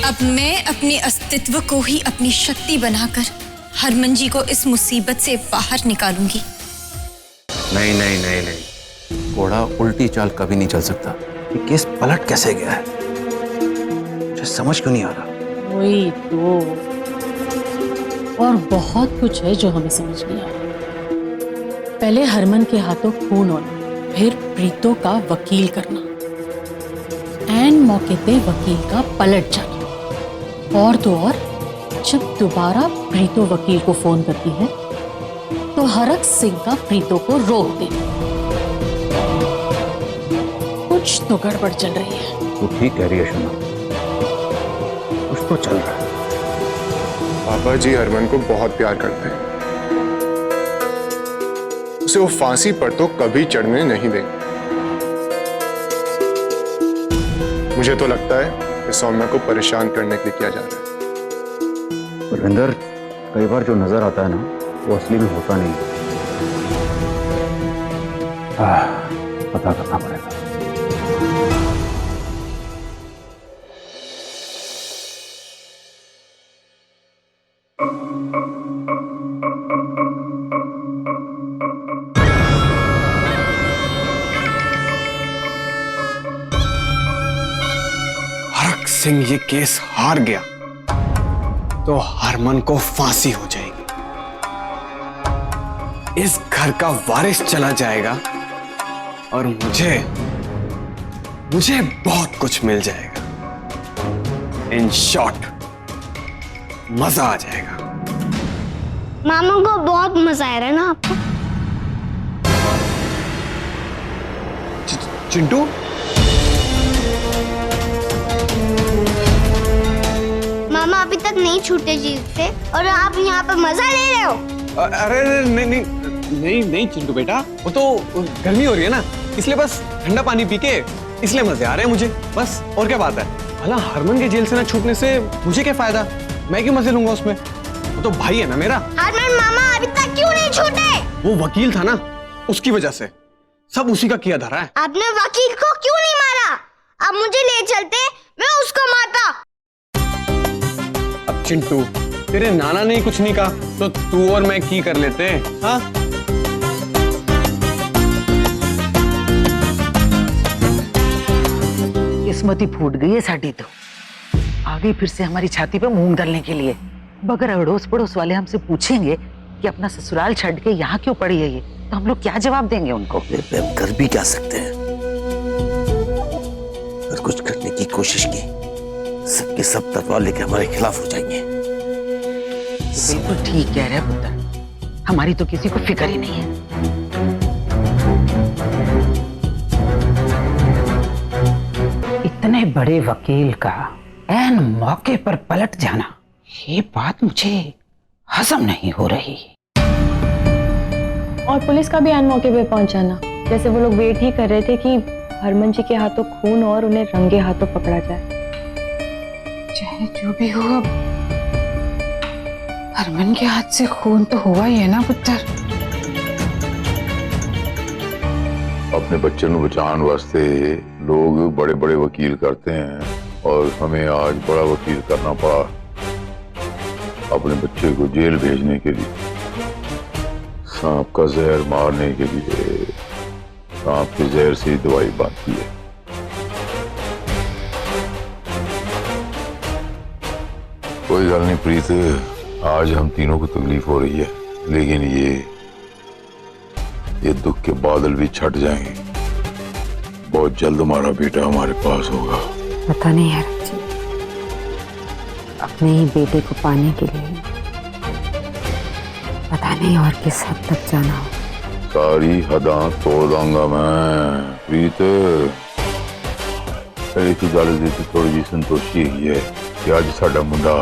अब मैं अपने अस्तित्व को ही अपनी शक्ति बनाकर हरमन जी को इस मुसीबत से बाहर निकालूंगी। नहीं नहीं नहीं नहीं, घोड़ा उल्टी चाल कभी नहीं चल सकता। ये केस पलट कैसे गया है, मुझे समझ क्यों नहीं आ रहा। वही तो, और बहुत कुछ है जो हमें समझ नहीं आ रहा। पहले हरमन के हाथों खून होना, फिर प्रीतो का वकील करना, एन मौके पे वकील का पलट जाना, और तो और जब दोबारा प्रीतो वकील को फोन करती है तो हरक सिंह का प्रीतो को रोक देना। कुछ तो गड़बड़ चल रही है। तू ठीक कह रही है शोना, कुछ तो चल रहा है। पापा जी हरमन को बहुत प्यार करते हैं, उसे वो फांसी पर तो कभी चढ़ने नहीं देंगे। मुझे तो लगता है कि सौम्या को परेशान करने के लिए किया जा रहा है। बलविंदर, कई बार जो नजर आता है ना वो असली में होता नहीं। पता करना पड़ेगा। हरक सिंह ये केस हार गया तो हरमन को फांसी हो जाएगी, इस घर का वारिस चला जाएगा और मुझे बहुत कुछ मिल जाएगा। इन शॉर्ट मजा आ जाएगा। मामा को बहुत मजा आ रहा है ना आपको? चिंटू, मामा अभी तक नहीं छूटे जीत से और आप यहाँ पे मजा ले रहे हो। अरे नहीं नहीं नहीं नहीं चिंटू बेटा, वो तो गर्मी हो रही है ना, इसलिए बस ठंडा पानी पी के इसलिए मजे आ रहे हैं मुझे, बस। और क्या बात है, भला हरमन के जेल से ना छूटने से मुझे क्या फायदा, मैं क्यों मजे लूंगा उसमें, वो तो भाई है ना मेरा। हरमन मामा अभी तक क्यों नहीं छूटे? वो वकील था ना, उसकी वजह से सब उसी का किया धरा है। आपने वकील को क्यों नहीं मारा? अब मुझे ले चलते, मैं उसको मारता। अब चिंटू, तेरे नाना ने कुछ नहीं कहा तो तू और मैं की कर लेते हैं, हाँ? किस्मत ही फूट गई है साड़ी तो। आगे फिर से हमारी छाती पे मूंग डालने के लिए। अगर अड़ोस पड़ोस वाले हमसे पूछेंगे कि अपना ससुराल छड़ के यहाँ क्यों पड़ी है ये, तो हम लोग क्या जवाब देंगे उनको? हम कर भी क्या सकते हैं, अगर कुछ करने की कोशिश की सबके सब तलवार लेके हमारे खिलाफ हो जाएंगे। बिल्कुल ठीक कह रहे पुत्र, हमारी तो किसी को फिक्र ही नहीं है। इतने बड़े वकील का ऐन मौके पर पलट जाना, ये बात मुझे हजम नहीं हो रही। और पुलिस का भी ऐन मौके पे पहुंच जाना, जैसे वो लोग वेट ही कर रहे थे कि हरमन जी के हाथों खून और उन्हें रंगे हाथों पकड़ा जाए। चाहे जो भी हो, अब हरमन के हाथ से खून तो हुआ ही है ना पुत्र। अपने बच्चे को बचाने वास्ते लोग बड़े बड़े वकील करते हैं और हमें आज बड़ा वकील करना पड़ा अपने बच्चे को जेल भेजने के लिए। सांप का जहर मारने के लिए सांप के जहर से दवाई बनती है। कोई गल नहीं प्रीत, आज हम तीनों को तकलीफ हो रही है, लेकिन ये दुख के बादल भी छट जाएंगे। बहुत जल्द हमारा बेटा हमारे पास होगा। पता नहीं है जी, अपने ही बेटे को पाने के लिए पता नहीं और किस हद तक जाना हो। सारी हदा तोड़ दूंगा मैं प्रीत। एक ही गल दी थोड़ी जी संतोषी है कि अज साडा मुंडा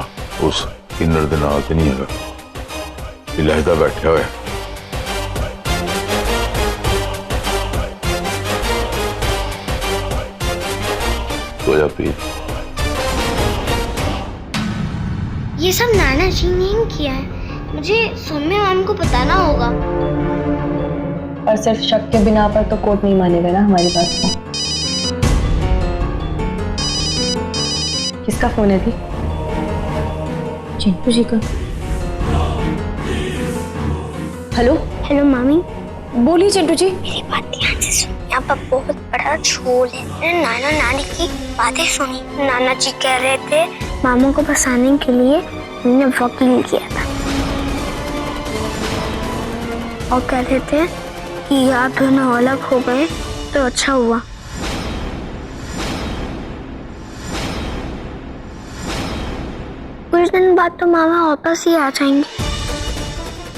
उस किन्नर दे नाल ते नहीं हैगा, इलाहदा बैठा हुआ है। तो जा प्रीत। ये सब नाना जी ने ही किया है, मुझे सौम्या मैम को बताना होगा। और सिर्फ शक के बिना पर तो कोर्ट नहीं मानेगा ना हमारी बात को। किसका फोन है थी? चिंटू जी का। हेलो हेलो मामी, बोलिए चिंटू जी। मेरी बात ध्यान से सुन। यहाँ पर बहुत बड़ा झोल है। मैंने नाना नानी की बातें सुनी। नाना जी कह रहे थे मामू को फंसाने के लिए उन्होंने वकील किया था, और कह रहे थे कि आप दोनों अलग हो गए तो अच्छा हुआ। कुछ दिन बाद तो मामा वापस ही आ जाएंगे,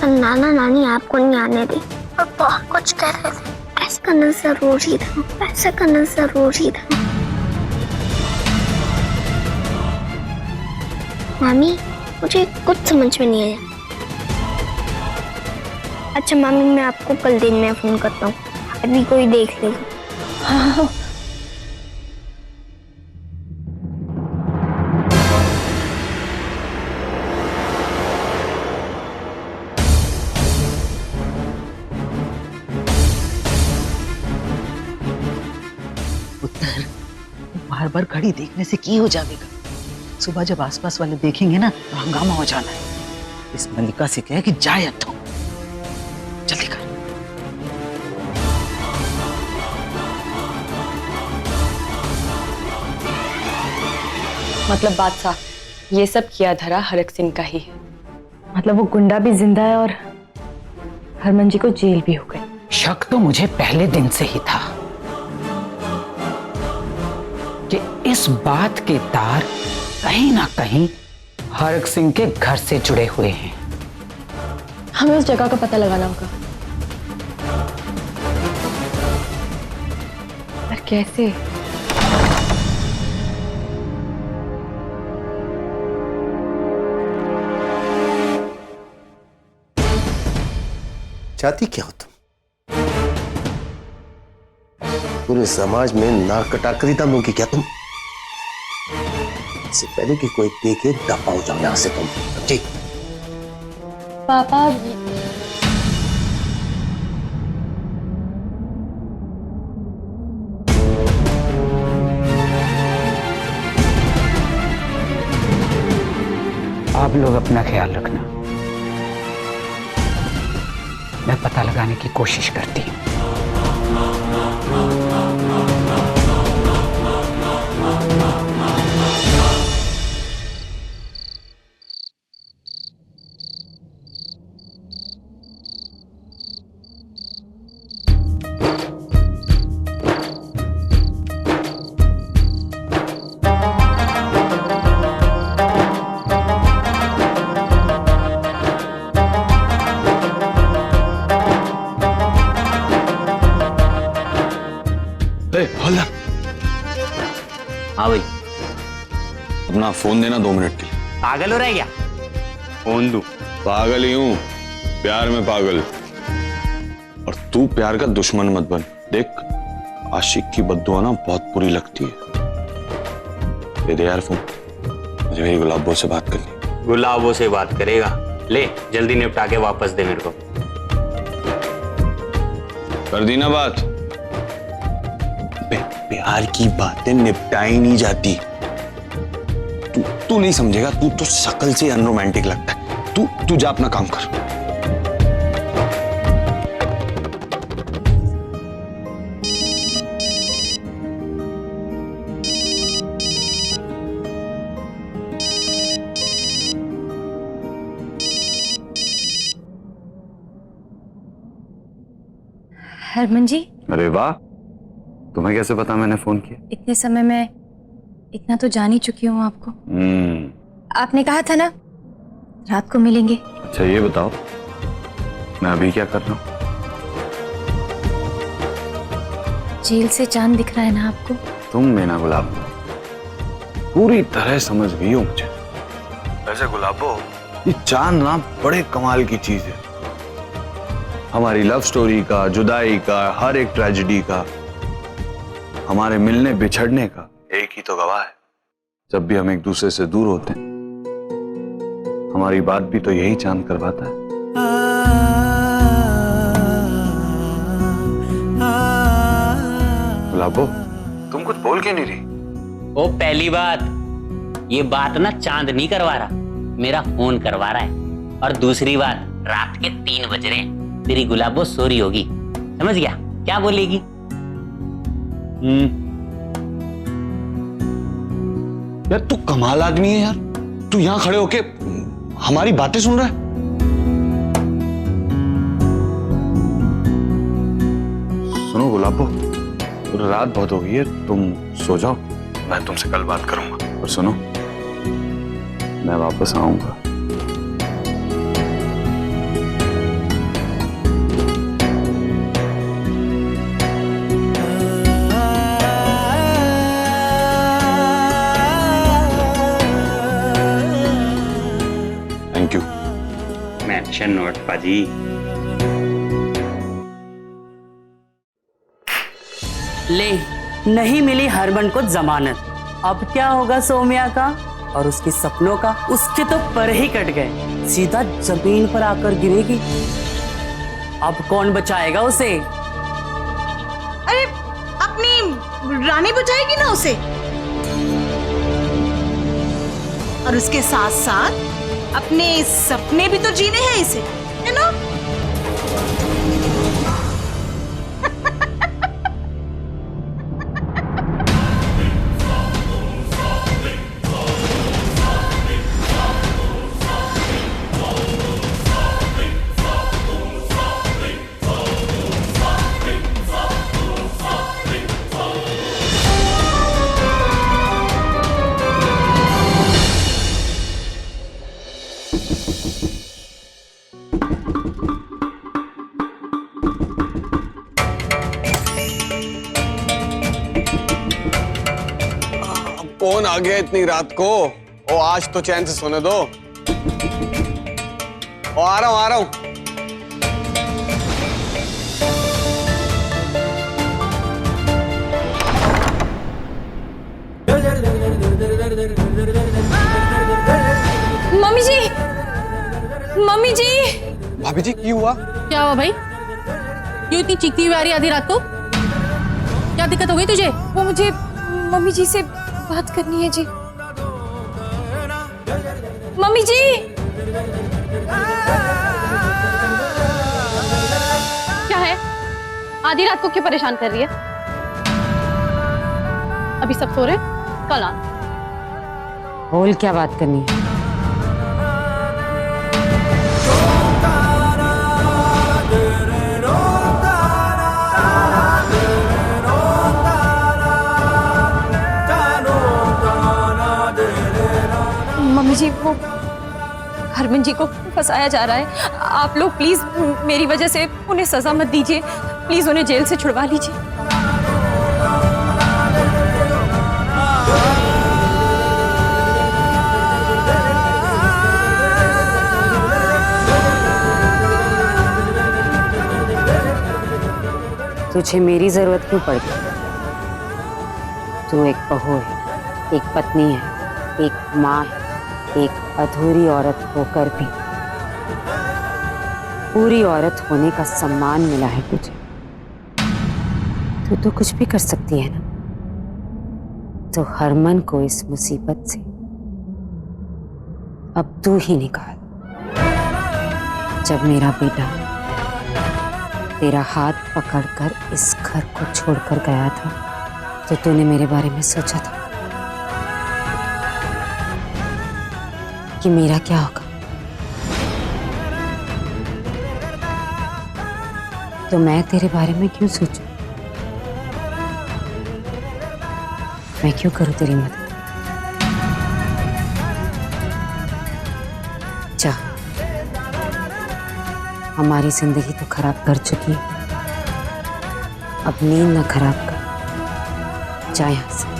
पर नाना नानी आपको नहीं आने दी और बहुत कुछ कह रहे थे। ऐसा करना जरूरी था, ऐसा करना जरूरी था। मामी, मुझे कुछ समझ में नहीं आया। अच्छा मामी, मैं आपको कल दिन में फोन करता हूँ, अभी कोई देख लेगा। हाँ। उत्तर बार बार घड़ी देखने से की हो जाएगा। सुबह जब आसपास वाले देखेंगे ना तो हंगामा हो जाना है। इस मल्लिका से कहे कि जाए अथो, जल्दी कर। मतलब बात साफ, ये सब किया धरा हरक सिंह का ही है। मतलब वो गुंडा भी जिंदा है और हरमन जी को जेल भी हो गई। शक तो मुझे पहले दिन से ही था कि इस बात के तार कहीं ना कहीं हरक सिंह के घर से जुड़े हुए हैं। हमें उस जगह का पता लगाना होगा, पर कैसे? चाहती क्या हो तुम? पूरे समाज में नाक कटाकरी दम होगी क्या तुम? इससे पहले कि कोई देखे दफा हो जाओ यहां से तुम, ठीक? पापा, आप लोग अपना ख्याल रखना, मैं पता लगाने की कोशिश करती हूँ। हल्ला। हाँ भाई, अपना फोन देना 2 मिनट के लिए। पागल हो रहा है क्या? फोन दू? पागल ही हूं, प्यार में पागल। और तू प्यार का दुश्मन मत बन। देख, आशिक की बद्दुआ ना बहुत बुरी लगती है। दे दे यार फोन, मुझे मेरी गुलाबो से बात करनी। गुलाबो से बात करेगा? ले जल्दी निपटा के वापस दे मेरे को। कर दी ना बात? प्यार की बातें निपटाई नहीं जाती। तू नहीं समझेगा, तू तो शक्ल से अनरोमांटिक लगता है। तू जा अपना काम कर। हरमन जी, अरे वाह, तुम्हें कैसे पता मैंने फोन किया? इतने समय में इतना तो जान ही चुकी हूँ आपको। आपने कहा था ना रात को मिलेंगे। अच्छा ये बताओ, मैं अभी क्या कर रहा हूँ? जेल से चांद दिख रहा है ना आपको? तुम मीना गुलाबो पूरी तरह समझ गई हो मुझे। वैसे गुलाबो, ये चांद ना बड़े कमाल की चीज है। हमारी लव स्टोरी का, जुदाई का, हर एक ट्रेजेडी का, हमारे मिलने बिछड़ने का एक ही तो गवाह है। जब भी हम एक दूसरे से दूर होते हैं, हमारी बात भी तो यही चांद करवाता है। गुलाबो, तुम कुछ बोल के नहीं रही? ओ पहली बात, ये बात ना चांद नहीं करवा रहा, मेरा फोन करवा रहा है, और दूसरी बात रात के 3 बज रहे हैं, तेरी गुलाबो सो रही होगी, समझ गया? क्या बोलेगी? यार तू कमाल आदमी है यार, तू यहाँ खड़े होके हमारी बातें सुन रहा है। सुनो गुलाबो, रात बहुत हो गई है, तुम सो जाओ, मैं तुमसे कल बात करूंगा। और सुनो, मैं वापस आऊंगा। Thank you. मेंशन नोट पाजी। ले, नहीं मिली हरमन को जमानत। अब क्या होगा सौम्या का और उसके सपनों का? उसके तो पर ही कट गए, सीधा जमीन पर आकर गिरेगी। अब कौन बचाएगा उसे? अरे अपनी रानी बचाएगी ना उसे, और उसके साथ साथ अपने सपने भी तो जीने हैं इसे, है ना? कौन आ गया इतनी रात को? ओ आज तो चैन से सोने दो। ओ आ रहा हूं। मम्मी जी, मम्मी जी। भाभी जी क्या हुआ? क्या हुआ भाई? क्यों इतनी चीखती हुई आ रही आधी रात को? क्या दिक्कत हो गई तुझे? वो मुझे मम्मी जी से बात करनी है जी। मम्मी जी। क्या है? आधी रात को क्यों परेशान कर रही है? अभी सब सो रहे, कल आना। बोल, क्या बात करनी है? मम्मी जी, वो हरमन जी को फंसाया जा रहा है। आप लोग प्लीज मेरी वजह से उन्हें सजा मत दीजिए, प्लीज उन्हें जेल से छुड़वा लीजिए। तुझे मेरी जरूरत क्यों पड़ गई? तू एक बहू है, एक पत्नी है, एक माँ है, एक अधूरी औरत होकर भी पूरी औरत होने का सम्मान मिला है तुझे। तू तो कुछ भी कर सकती है ना। तो हरमन को इस मुसीबत से अब तू ही निकाल। जब मेरा बेटा तेरा हाथ पकड़कर इस घर को छोड़कर गया था, तो तूने मेरे बारे में सोचा था कि मेरा क्या होगा? तो मैं तेरे बारे में क्यों सोचूं? मैं क्यों करूं तेरी मदद? जा, हमारी जिंदगी तो खराब कर चुकी है, अब नींद ना खराब कर। जा यहां से।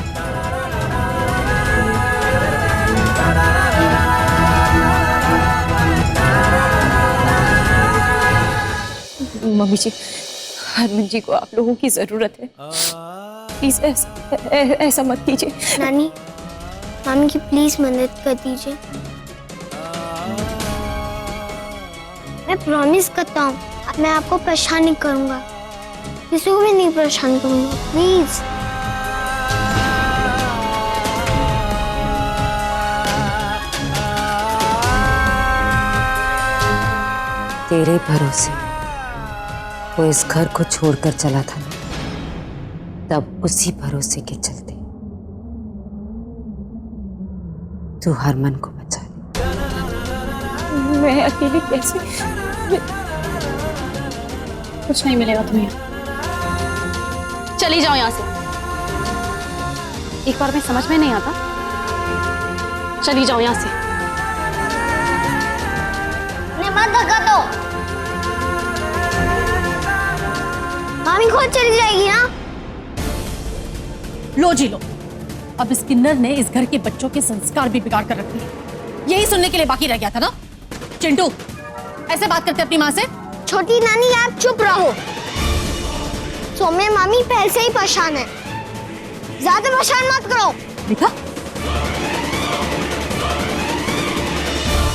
मम्मी जी, हरमन जी को आप लोगों की जरूरत है, प्लीज ऐसा मत कीजिए। नानी, मामी की प्लीज मदद कर दीजिए। मैं प्रॉमिस करता हूँ, मैं आपको परेशान नहीं करूंगा, किसी को भी नहीं परेशान करूंगा, प्लीज। तेरे भरोसे वो इस घर को छोड़कर चला था ना, तब उसी भरोसे के चलते तू हरमन को बचा ली। मैं अकेले कैसे? कुछ नहीं मिलेगा तुम्हें, चली जाओ यहाँ से। एक बार में समझ में नहीं आता, चली जाओ यहाँ से। मत धक्का दो, मामी खुद चली जाएगी ना। लो जी लो, अब इस किन्नर ने इस घर के बच्चों के संस्कार भी बिगाड़ कर रखे हैं। यही सुनने के लिए बाकी रह गया था ना। चिंटू, ऐसे बात करते अपनी माँ से? छोटी नानी आप चुप रहो। सौम्या मामी पहले से ही परेशान है, ज्यादा परेशान मत करो। देखा,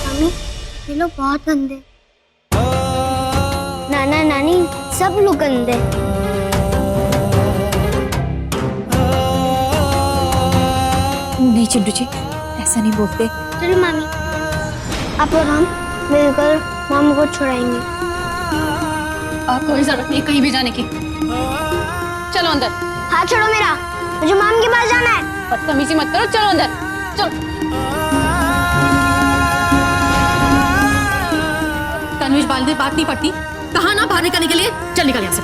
मामी ये लोग बहुत गंदे, नाना नानी सब लोग गंदे। नहीं चिंटू जी, ऐसा नहीं बोलते। चलो मामी, आप और हम मिलकर मामू को छुड़ाएंगे। आपको कोई जरूरत नहीं कहीं भी जाने की। चलो अंदर। हाथ छोड़ो मेरा, मुझे माम के पास जाना है। बदतमीजी मत करो, चलो अंदर चलो। तन्वीज बात नहीं पड़ती, कहा ना बाहर निकलने के लिए। चल निकल यहाँ से,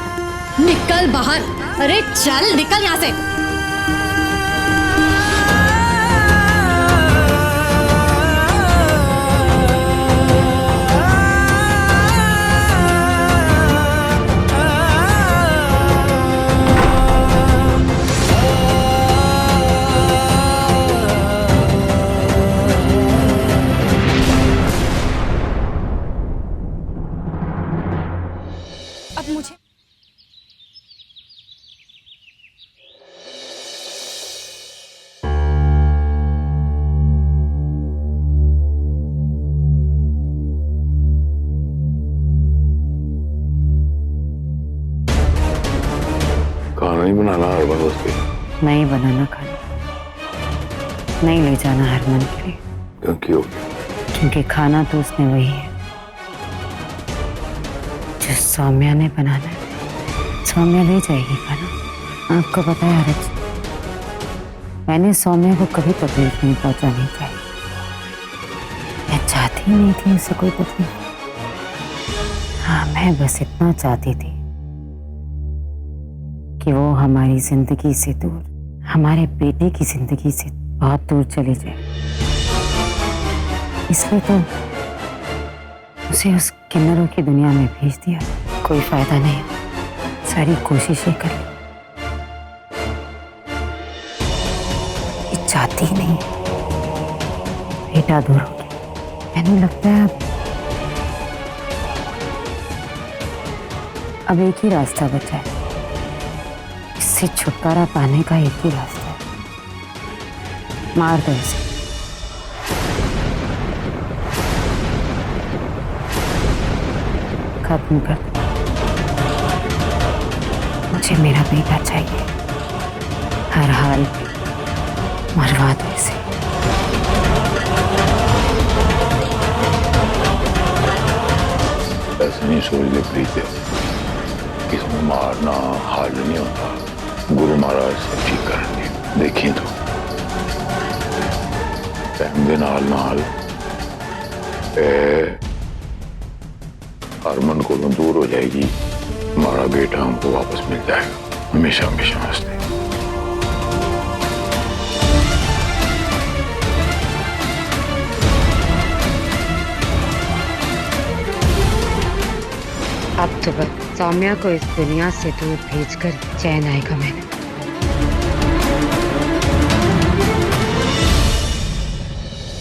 निकल बाहर। अरे चल निकल यहाँ से। अब मुझे खाना नहीं बनाना हरमन उसके? नहीं बनाना खाना, नहीं ले जाना हरमन के लिए। क्यों? क्योंकि खाना तो उसने वही है जो सौम्या ने बनाना है। सौम्या ले जाएगी खाना। आपको पता है आरज, मैंने सौम्या को कभी तकलीफ नहीं पहुंचानी चाहिए। मैं चाहती नहीं थी उसे कोई तकलीफ। हाँ, मैं बस इतना चाहती थी कि वो हमारी जिंदगी से दूर, हमारे बेटे की जिंदगी से बहुत दूर चली जाए। इसलिए तो उसे उस किन्नरों की दुनिया में भेज दिया। कोई फायदा नहीं, सारी कोशिशें कर ली, ये चाहती ही नहीं। बेटा दूर हो गया, मैंने लगता है अब एक ही रास्ता बचा है। इससे छुटकारा पाने का एक ही रास्ता है, मार दो इसे। खत्म कर दो। मुझे मेरा बेटा चाहिए, हर हाल में मरवा दो इसे। ऐसे नहीं सोच ले प्रीत, इसमें मारना हाल नहीं होता। गुरु महाराज सब ठीक करेंगे, देखिए तो टाइम दे नाल हरमन को दूर हो जाएगी। हमारा बेटा हमको वापस मिल जाएगा, हमेशा हमेशा वास्ते। अब तो बस सौम्या को इस दुनिया से दूर भेजकर चैन आएगा। मैंने